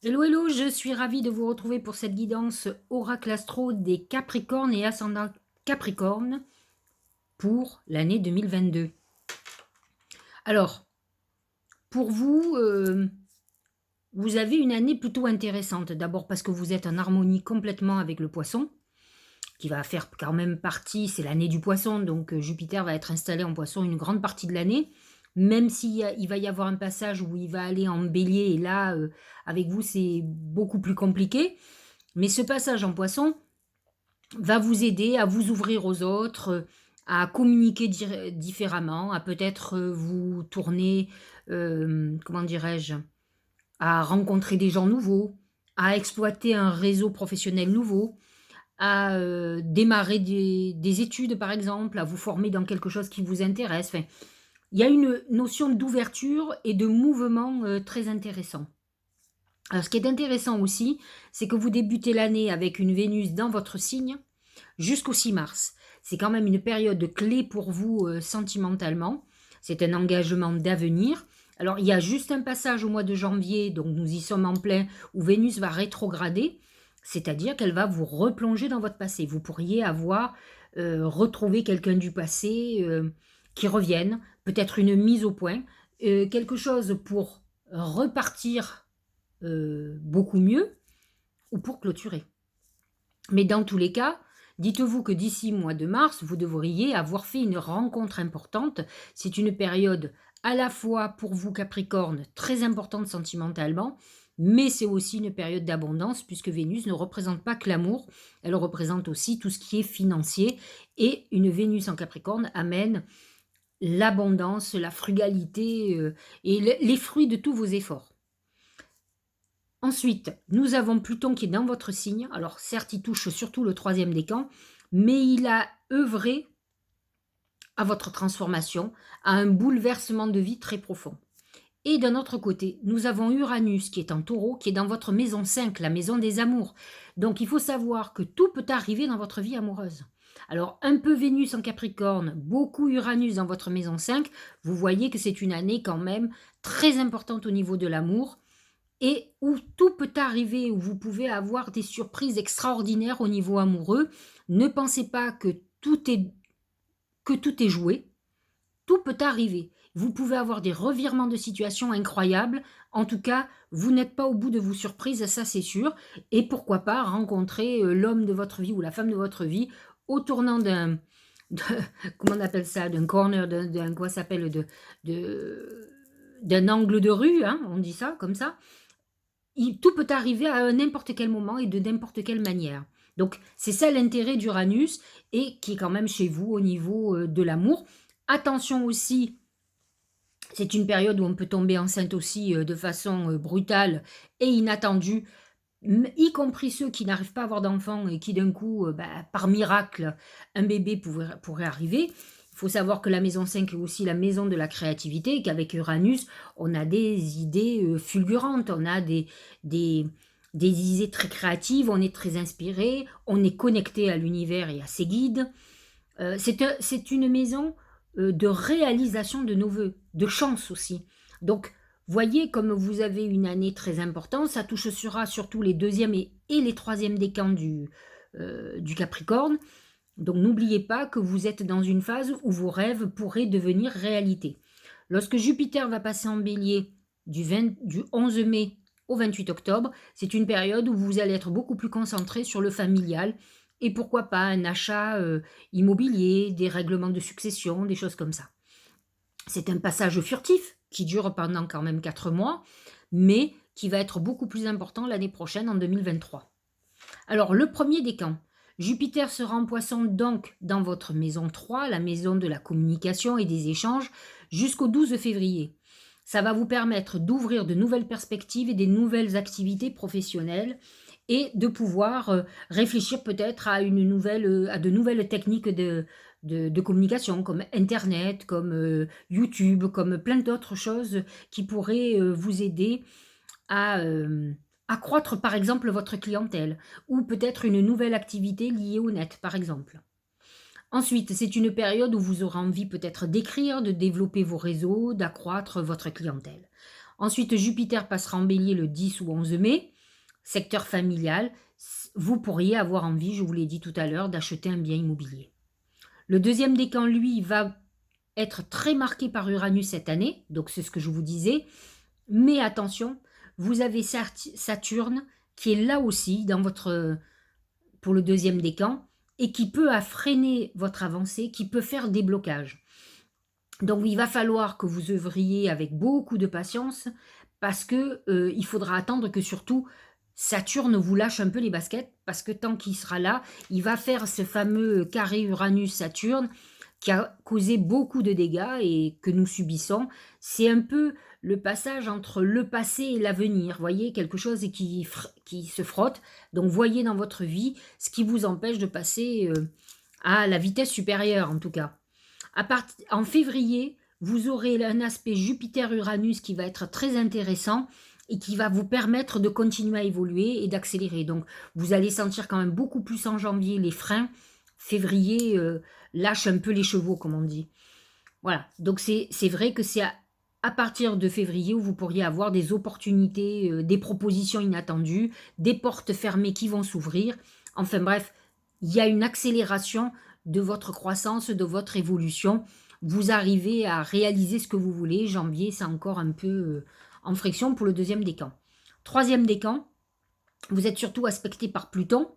Hello, hello, je suis ravie de vous retrouver pour cette guidance Oracle Astro des Capricornes et ascendant Capricorne pour l'année 2022. Alors, pour vous, vous avez une année plutôt intéressante. D'abord parce que vous êtes en harmonie complètement avec le poisson, qui va faire quand même partie, c'est l'année du poisson, donc Jupiter va être installé en poisson une grande partie de l'année, même s'il va y avoir un passage où il va aller en bélier, et là, avec vous, c'est beaucoup plus compliqué. Mais ce passage en poisson va vous aider à vous ouvrir aux autres, à communiquer différemment, à peut-être vous tourner, comment dirais-je, à rencontrer des gens nouveaux, à exploiter un réseau professionnel nouveau, à démarrer des études par exemple, à vous former dans quelque chose qui vous intéresse. Enfin, il y a une notion d'ouverture et de mouvement très intéressant. Alors, ce qui est intéressant aussi, c'est que vous débutez l'année avec une Vénus dans votre signe jusqu'au 6 mars. C'est quand même une période clé pour vous sentimentalement. C'est un engagement d'avenir. Alors, il y a juste un passage au mois de janvier, donc nous y sommes en plein, où Vénus va rétrograder, c'est-à-dire qu'elle va vous replonger dans votre passé. Vous pourriez avoir retrouvé quelqu'un du passé qui revienne, peut-être une mise au point, quelque chose pour repartir beaucoup mieux ou pour clôturer. Mais dans tous les cas, dites-vous que d'ici mois de mars, vous devriez avoir fait une rencontre importante. C'est une période à la fois pour vous Capricorne très importante sentimentalement, mais c'est aussi une période d'abondance puisque Vénus ne représente pas que l'amour, elle représente aussi tout ce qui est financier et une Vénus en Capricorne amène l'abondance, la frugalité et les fruits de tous vos efforts. Ensuite, nous avons Pluton qui est dans votre signe. Alors certes, il touche surtout le troisième décan, mais il a œuvré à votre transformation, à un bouleversement de vie très profond. Et d'un autre côté, nous avons Uranus qui est en taureau, qui est dans votre maison 5, la maison des amours. Donc il faut savoir que tout peut arriver dans votre vie amoureuse. Alors un peu Vénus en Capricorne, beaucoup Uranus dans votre maison 5, vous voyez que c'est une année quand même très importante au niveau de l'amour et où tout peut arriver, où vous pouvez avoir des surprises extraordinaires au niveau amoureux. Ne pensez pas que tout est joué, tout peut arriver. Vous pouvez avoir des revirements de situation incroyables. En tout cas, vous n'êtes pas au bout de vos surprises, ça c'est sûr. Et pourquoi pas rencontrer l'homme de votre vie ou la femme de votre vie au tournant de- comment on appelle ça, d'un corner, quoi ça s'appelle, de- d'un angle de rue, hein, on dit ça comme ça. Tout peut arriver à n'importe quel moment et de n'importe quelle manière. Donc, c'est ça l'intérêt d'Uranus et qui est quand même chez vous au niveau de l'amour. Attention aussi, c'est une période où on peut tomber enceinte aussi de façon brutale et inattendue, y compris ceux qui n'arrivent pas à avoir d'enfants et qui d'un coup, par miracle, un bébé pourrait arriver. Il faut savoir que la maison 5 est aussi la maison de la créativité et qu'avec Uranus, on a des idées fulgurantes, on a des, des idées très créatives, on est très inspiré, on est connecté à l'univers et à ses guides. C'est une maison de réalisation de nos voeux, de chance aussi. Donc, voyez comme vous avez une année très importante, ça touchera surtout les deuxièmes et les troisièmes décans du Capricorne. Donc, n'oubliez pas que vous êtes dans une phase où vos rêves pourraient devenir réalité. Lorsque Jupiter va passer en bélier du 11 mai au 28 octobre, c'est une période où vous allez être beaucoup plus concentré sur le familial et pourquoi pas un achat immobilier, des règlements de succession, des choses comme ça. C'est un passage furtif qui dure pendant quand même 4 mois, mais qui va être beaucoup plus important l'année prochaine, en 2023. Alors, le premier décan, Jupiter sera en poisson donc dans votre maison 3, la maison de la communication et des échanges, jusqu'au 12 février. Ça va vous permettre d'ouvrir de nouvelles perspectives et des nouvelles activités professionnelles et de pouvoir réfléchir peut-être à à de nouvelles techniques de communication comme Internet, comme YouTube, comme plein d'autres choses qui pourraient vous aider à accroître par exemple votre clientèle ou peut-être une nouvelle activité liée au net par exemple. Ensuite, c'est une période où vous aurez envie peut-être d'écrire, de développer vos réseaux, d'accroître votre clientèle. Ensuite, Jupiter passera en Bélier le 10 ou 11 mai. Secteur familial, vous pourriez avoir envie, je vous l'ai dit tout à l'heure, d'acheter un bien immobilier. Le deuxième décan, lui, va être très marqué par Uranus cette année, donc c'est ce que je vous disais. Mais attention, vous avez Saturne qui est là aussi pour le deuxième décan et qui peut freiner votre avancée, qui peut faire des blocages. Donc il va falloir que vous œuvriez avec beaucoup de patience parce que il faudra attendre que surtout Saturne vous lâche un peu les baskets parce que tant qu'il sera là, il va faire ce fameux carré Uranus-Saturne qui a causé beaucoup de dégâts et que nous subissons. C'est un peu le passage entre le passé et l'avenir, voyez, quelque chose qui se frotte. Donc voyez dans votre vie ce qui vous empêche de passer à la vitesse supérieure en tout cas. En février, vous aurez un aspect Jupiter-Uranus qui va être très intéressant et qui va vous permettre de continuer à évoluer et d'accélérer. Donc, vous allez sentir quand même beaucoup plus en janvier les freins. Février lâche un peu les chevaux, comme on dit. Voilà, donc c'est vrai que c'est à partir de février où vous pourriez avoir des opportunités, des propositions inattendues, des portes fermées qui vont s'ouvrir. Enfin bref, il y a une accélération de votre croissance, de votre évolution. Vous arrivez à réaliser ce que vous voulez. Janvier, c'est encore un peu en friction pour le deuxième décan. Troisième décan, vous êtes surtout aspecté par Pluton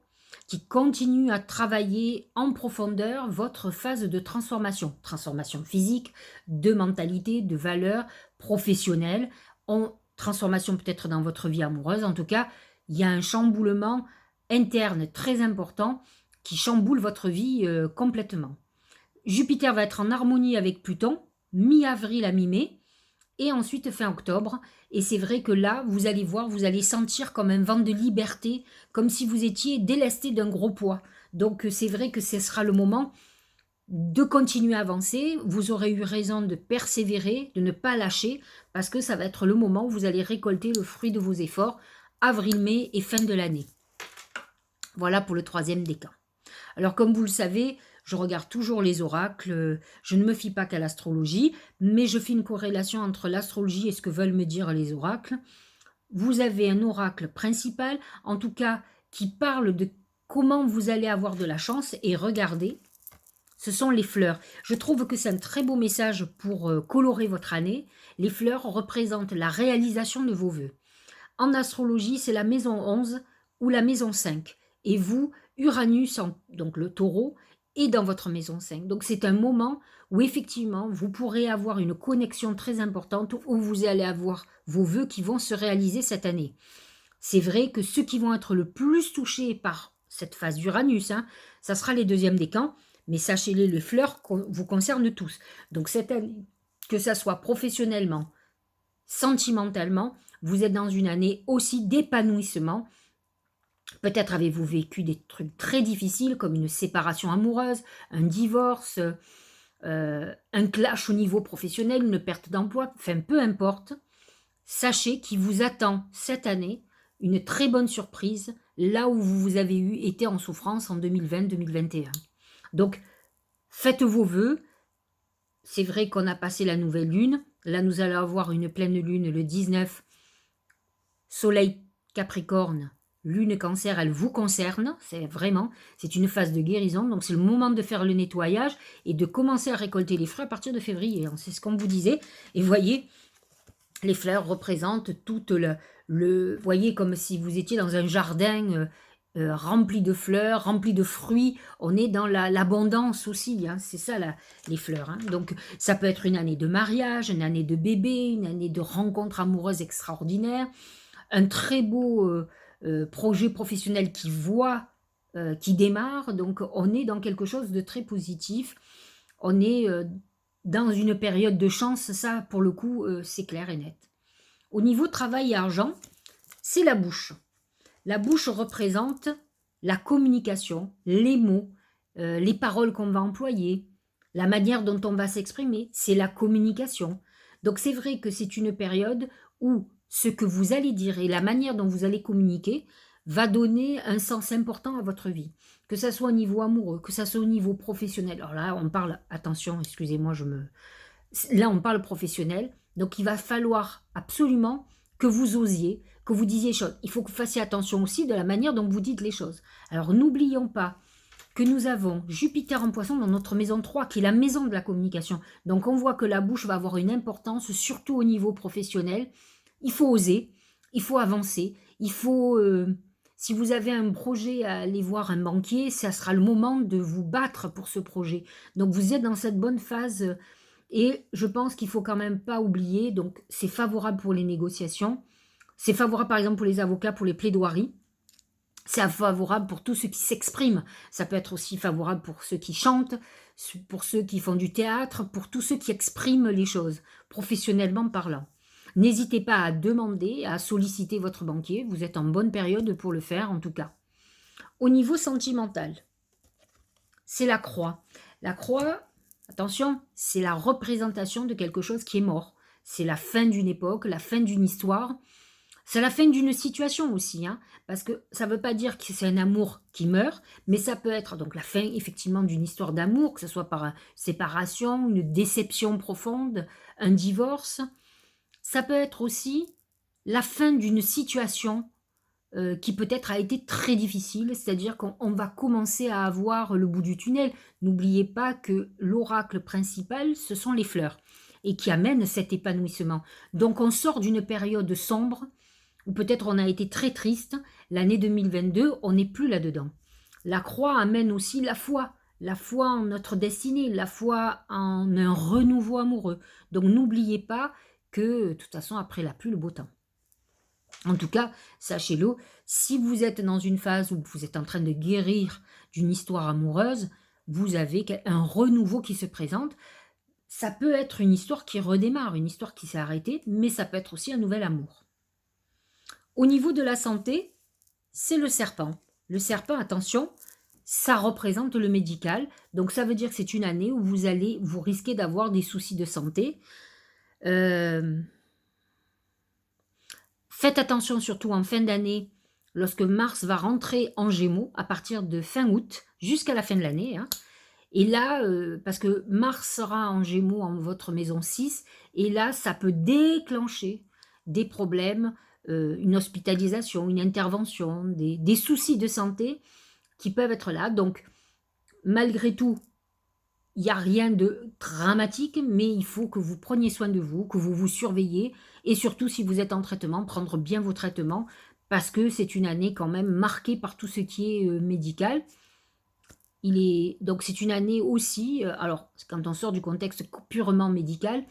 qui continue à travailler en profondeur votre phase de transformation. Transformation physique, de mentalité, de valeurs, professionnelle, transformation peut-être dans votre vie amoureuse. En tout cas, il y a un chamboulement interne très important qui chamboule votre vie complètement. Jupiter va être en harmonie avec Pluton, mi-avril à mi-mai, et ensuite fin octobre. Et c'est vrai que là, vous allez voir, vous allez sentir comme un vent de liberté, comme si vous étiez délesté d'un gros poids. Donc c'est vrai que ce sera le moment de continuer à avancer. Vous aurez eu raison de persévérer, de ne pas lâcher, parce que ça va être le moment où vous allez récolter le fruit de vos efforts, avril-mai et fin de l'année. Voilà pour le troisième décan. Alors comme vous le savez, je regarde toujours les oracles, je ne me fie pas qu'à l'astrologie, mais je fais une corrélation entre l'astrologie et ce que veulent me dire les oracles. Vous avez un oracle principal, en tout cas, qui parle de comment vous allez avoir de la chance, et regardez, ce sont les fleurs. Je trouve que c'est un très beau message pour colorer votre année. Les fleurs représentent la réalisation de vos vœux. En astrologie, c'est la maison 11 ou la maison 5. Et vous, Uranus, donc le taureau, est dans votre maison 5. Donc c'est un moment où effectivement, vous pourrez avoir une connexion très importante où vous allez avoir vos vœux qui vont se réaliser cette année. C'est vrai que ceux qui vont être le plus touchés par cette phase d'Uranus, ça sera les deuxièmes décans, mais sachez-les, les fleurs vous concernent tous. Donc cette année, que ça soit professionnellement, sentimentalement, vous êtes dans une année aussi d'épanouissement. Peut-être avez-vous vécu des trucs très difficiles comme une séparation amoureuse, un divorce, un clash au niveau professionnel, une perte d'emploi, enfin peu importe. Sachez qu'il vous attend cette année une très bonne surprise là où vous avez été en souffrance en 2020-2021. Donc faites vos vœux. C'est vrai qu'on a passé la nouvelle lune. Là, nous allons avoir une pleine lune le 19. Soleil Capricorne, lune Cancer, elle vous concerne. C'est une phase de guérison. Donc, c'est le moment de faire le nettoyage et de commencer à récolter les fruits à partir de février. C'est ce qu'on vous disait. Et voyez, les fleurs représentent toute voyez, comme si vous étiez dans un jardin rempli de fleurs, rempli de fruits. On est dans l'abondance aussi, c'est ça les fleurs. Donc ça peut être une année de mariage, une année de bébé, une année de rencontre amoureuse extraordinaire, un très beau projet professionnel qui démarre. Donc on est dans quelque chose de très positif. On est dans une période de chance, ça pour le coup c'est clair et net. Au niveau travail et argent, c'est la bouche. La bouche représente la communication, les mots, les paroles qu'on va employer, la manière dont on va s'exprimer, c'est la communication. Donc c'est vrai que c'est une période où ce que vous allez dire et la manière dont vous allez communiquer va donner un sens important à votre vie. Que ça soit au niveau amoureux, que ça soit au niveau professionnel. Alors là, on parle, attention, excusez-moi, là on parle professionnel. Donc il va falloir absolument que vous osiez, que vous disiez les choses. Il faut que vous fassiez attention aussi de la manière dont vous dites les choses. Alors n'oublions pas que nous avons Jupiter en Poisson dans notre maison 3, qui est la maison de la communication. Donc on voit que la bouche va avoir une importance, surtout au niveau professionnel. Il faut oser, il faut avancer, il faut... si vous avez un projet à aller voir un banquier, ça sera le moment de vous battre pour ce projet. Donc vous êtes dans cette bonne phase et je pense qu'il faut quand même pas oublier, donc c'est favorable pour les négociations, c'est favorable par exemple pour les avocats, pour les plaidoiries, c'est favorable pour tous ceux qui s'expriment, ça peut être aussi favorable pour ceux qui chantent, pour ceux qui font du théâtre, pour tous ceux qui expriment les choses, professionnellement parlant. N'hésitez pas à demander, à solliciter votre banquier, vous êtes en bonne période pour le faire en tout cas. Au niveau sentimental, c'est la croix. La croix, attention, c'est la représentation de quelque chose qui est mort. C'est la fin d'une époque, la fin d'une histoire. C'est la fin d'une situation aussi, hein, parce que ça ne veut pas dire que c'est un amour qui meurt, mais ça peut être donc la fin effectivement d'une histoire d'amour, que ce soit par une séparation, une déception profonde, un divorce. Ça peut être aussi la fin d'une situation qui peut-être a été très difficile, c'est-à-dire qu'on va commencer à avoir le bout du tunnel. N'oubliez pas que l'oracle principal, ce sont les fleurs, et qui amènent cet épanouissement. Donc on sort d'une période sombre, ou peut-être on a été très triste, l'année 2022, on n'est plus là-dedans. La croix amène aussi la foi en notre destinée, la foi en un renouveau amoureux. Donc n'oubliez pas que, de toute façon, après la pluie, le beau temps. En tout cas, sachez-le, si vous êtes dans une phase où vous êtes en train de guérir d'une histoire amoureuse, vous avez un renouveau qui se présente. Ça peut être une histoire qui redémarre, une histoire qui s'est arrêtée, mais ça peut être aussi un nouvel amour. Au niveau de la santé, c'est le serpent. Le serpent, attention, ça représente le médical. Donc ça veut dire que c'est une année où vous risquez d'avoir des soucis de santé. Faites attention surtout en fin d'année, lorsque Mars va rentrer en Gémeaux à partir de fin août jusqu'à la fin de l'année. Hein. Et là, parce que Mars sera en Gémeaux en votre maison 6, et là, ça peut déclencher des problèmes, une hospitalisation, une intervention, des soucis de santé qui peuvent être là. Donc, malgré tout, il n'y a rien de dramatique, mais il faut que vous preniez soin de vous, que vous vous surveillez, et surtout si vous êtes en traitement, prendre bien vos traitements, parce que c'est une année quand même marquée par tout ce qui est médical. Donc c'est une année aussi, alors quand on sort du contexte purement médical,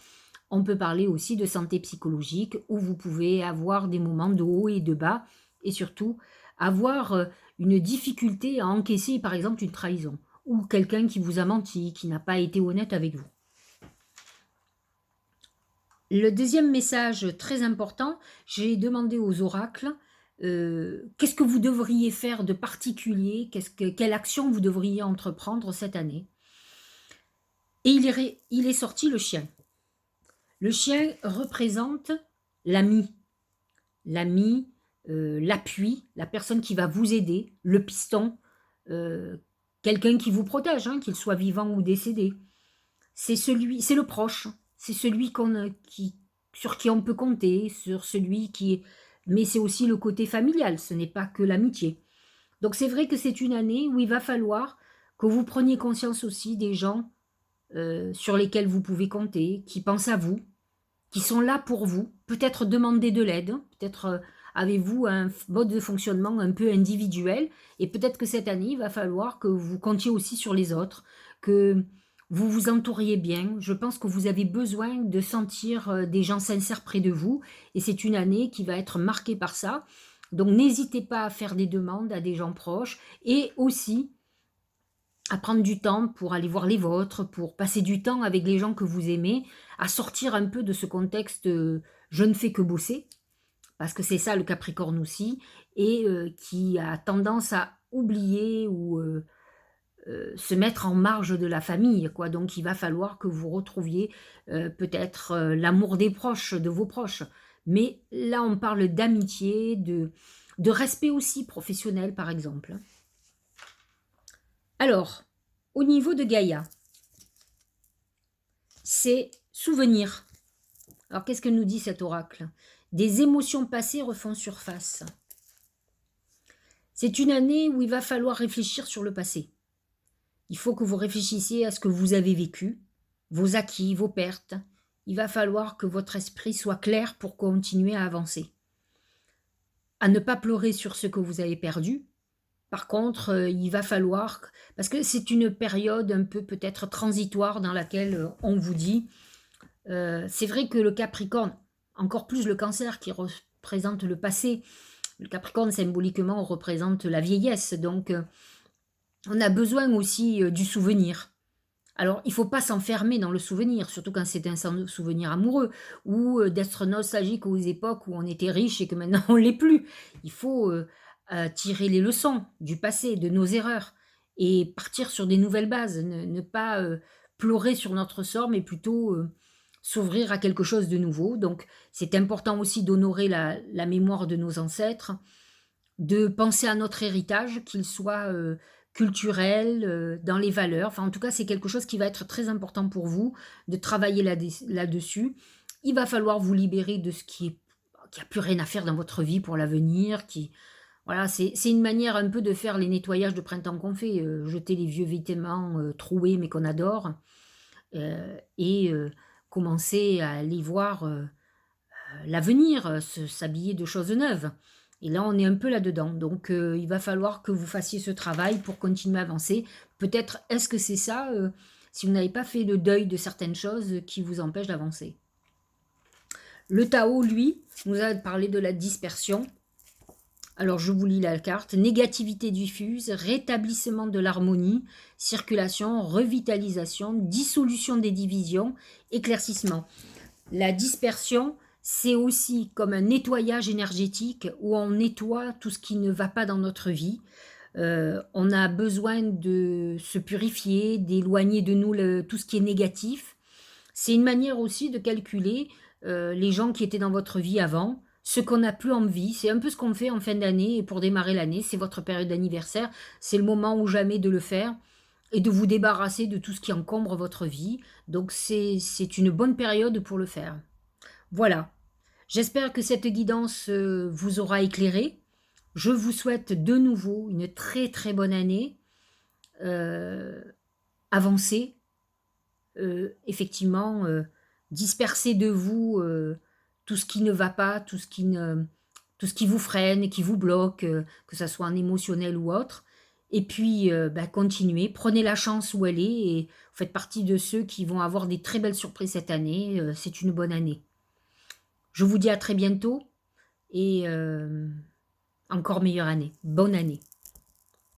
on peut parler aussi de santé psychologique, où vous pouvez avoir des moments de haut et de bas, et surtout avoir une difficulté à encaisser par exemple une trahison, ou quelqu'un qui vous a menti, qui n'a pas été honnête avec vous. Le deuxième message très important, j'ai demandé aux oracles, qu'est-ce que vous devriez faire de particulier, quelle action vous devriez entreprendre cette année. Et il est sorti le chien. Le chien représente l'ami, l'appui, la personne qui va vous aider, le piston, quelqu'un qui vous protège, hein, qu'il soit vivant ou décédé. C'est le proche, c'est celui sur qui on peut compter, mais c'est aussi le côté familial, ce n'est pas que l'amitié. Donc c'est vrai que c'est une année où il va falloir que vous preniez conscience aussi des gens sur lesquels vous pouvez compter, qui pensent à vous, qui sont là pour vous, peut-être demander de l'aide, peut-être avez-vous un mode de fonctionnement un peu individuel, et peut-être que cette année, il va falloir que vous comptiez aussi sur les autres, que vous vous entouriez bien. Je pense que vous avez besoin de sentir des gens sincères près de vous, et c'est une année qui va être marquée par ça. Donc n'hésitez pas à faire des demandes à des gens proches, et aussi à prendre du temps pour aller voir les vôtres, pour passer du temps avec les gens que vous aimez, à sortir un peu de ce contexte je ne fais que bosser, parce que c'est ça le Capricorne aussi, et qui a tendance à oublier ou se mettre en marge de la famille, quoi. Donc il va falloir que vous retrouviez peut-être l'amour des proches, de vos proches. Mais là, on parle d'amitié, de respect aussi professionnel, par exemple. Alors, au niveau de Gaïa, c'est souvenir. Alors qu'est-ce que nous dit cet oracle? Des émotions passées refont surface. C'est une année où il va falloir réfléchir sur le passé. Il faut que vous réfléchissiez à ce que vous avez vécu, vos acquis, vos pertes. Il va falloir que votre esprit soit clair pour continuer à avancer. À ne pas pleurer sur ce que vous avez perdu. Par contre, il va falloir, parce que c'est une période un peu peut-être transitoire dans laquelle on vous dit, c'est vrai que le Capricorne, encore plus le Cancer qui représente le passé, le Capricorne symboliquement représente la vieillesse, donc on a besoin aussi du souvenir. Alors, il ne faut pas s'enfermer dans le souvenir, surtout quand c'est un souvenir amoureux, ou d'être nostalgique aux époques où on était riche et que maintenant on ne l'est plus. Il faut tirer les leçons du passé, de nos erreurs, et partir sur des nouvelles bases. Ne pas pleurer sur notre sort, mais plutôt s'ouvrir à quelque chose de nouveau. Donc, c'est important aussi d'honorer la mémoire de nos ancêtres, de penser à notre héritage, qu'il soit, culturel, dans les valeurs. Enfin, en tout cas, c'est quelque chose qui va être très important pour vous, de travailler là-dessus. Il va falloir vous libérer de ce qui a plus rien à faire dans votre vie pour l'avenir, qui voilà, c'est une manière un peu de faire les nettoyages de printemps qu'on fait, jeter les vieux vêtements, troués mais qu'on adore, et commencer à aller voir, l'avenir, s'habiller de choses neuves. Et là, on est un peu là-dedans. Donc, il va falloir que vous fassiez ce travail pour continuer à avancer. Peut-être, est-ce que c'est ça, si vous n'avez pas fait le deuil de certaines choses qui vous empêchent d'avancer? Le Tao, lui, nous a parlé de la dispersion. Alors, je vous lis la carte. Négativité diffuse, rétablissement de l'harmonie, circulation, revitalisation, dissolution des divisions, éclaircissement. La dispersion, c'est aussi comme un nettoyage énergétique où on nettoie tout ce qui ne va pas dans notre vie. On a besoin de se purifier, d'éloigner de nous tout ce qui est négatif. C'est une manière aussi de calculer les gens qui étaient dans votre vie avant, ce qu'on n'a plus envie. C'est un peu ce qu'on fait en fin d'année et pour démarrer l'année. C'est votre période d'anniversaire. C'est le moment ou jamais de le faire et de vous débarrasser de tout ce qui encombre votre vie. Donc c'est une bonne période pour le faire. Voilà, j'espère que cette guidance vous aura éclairé. Je vous souhaite de nouveau une très très bonne année. Euh, Avancez, effectivement, dispersez de vous tout ce qui ne va pas, tout ce qui vous freine, qui vous bloque, que ce soit en émotionnel ou autre. Et puis, bah, continuez, prenez la chance où elle est et vous faites partie de ceux qui vont avoir des très belles surprises cette année. C'est une bonne année. Je vous dis à très bientôt et encore meilleure année. Bonne année.